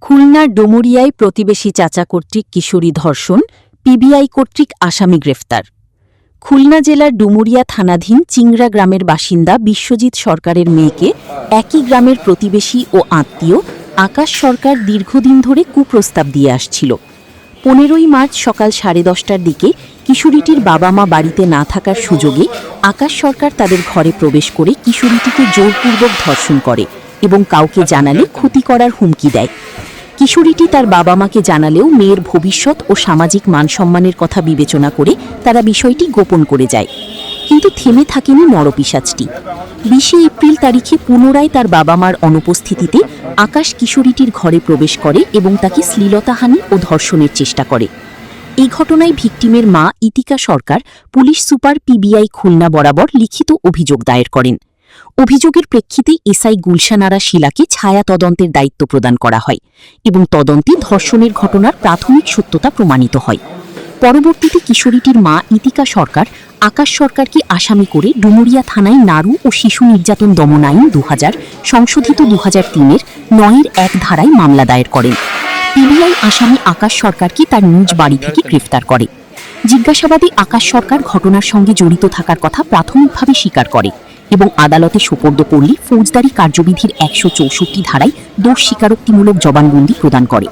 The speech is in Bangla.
খুলনার ডুমুরিয়ায় প্রতিবেশী চাচা কর্তৃক কিশোরী ধর্ষণ, পিবিআই কর্তৃক আসামি গ্রেফতার। খুলনা জেলার ডুমুরিয়া থানাধীন চিংড়া গ্রামের বাসিন্দা বিশ্বজিৎ সরকারের মেয়েকে একই গ্রামের প্রতিবেশী ও আত্মীয় আকাশ সরকার দীর্ঘদিন ধরে কুপ্রস্তাব দিয়ে আসছিল। 15ই মার্চ সকাল 10:30টার দিকে কিশোরীটির বাবা মা বাড়িতে না থাকার সুযোগে আকাশ সরকার তাদের ঘরে প্রবেশ করে কিশোরীটিকে জোরপূর্বক ধর্ষণ করে এবং কাউকে জানালে ক্ষতি করার হুমকি দেয়। কিশোরীটি তার বাবা মাকে জানালেও মেয়ের ভবিষ্যৎ ও সামাজিক মানসম্মানের কথা বিবেচনা করে তারা বিষয়টি গোপন করে যায়। কিন্তু থেমে থাকেনি নরপিশাচটি। 20 এপ্রিল তারিখে পুনরায় তার বাবা মার অনুপস্থিতিতে আকাশ কিশোরীটির ঘরে প্রবেশ করে এবং তাকে শ্লীলতাহানি ও ধর্ষণের চেষ্টা করে। এই ঘটনায় ভিকটিমের মা ইতিকা সরকার পুলিশ সুপার পিবিআই খুলনা বরাবর লিখিত অভিযোগ দায়ের করেন। অভিযোগের প্রেক্ষিতে এসআই গুলশান আরা শিলাকে ছায়া তদন্তের দায়িত্ব প্রদান করা হয় এবং তদন্তে ধর্ষণের ঘটনার প্রাথমিক সত্যতা প্রমাণিত হয়। পরবর্তীতে কিশোরীটির মা ইতিকা সরকার আকাশ সরকারকে আসামি করে ডুমুরিয়া থানায় নারী ও শিশু নির্যাতন দমন আইন 2000 সংশোধিত 2003-এর 9-1 ধারায় মামলা দায়ের করেন। পিবিআই আসামি আকাশ সরকারকে তার নিজ বাড়ি থেকে গ্রেফতার করে। জিজ্ঞাসাবাদে আকাশ সরকার ঘটনার সঙ্গে জড়িত থাকার কথা প্রাথমিকভাবে স্বীকার করে এবং আদালতে সোপর্দ করলে ফৌজদারি কার্যবিধির 164 ধারায় দোষ স্বীকারোক্তিমূলক জবানবন্দি প্রদান করে।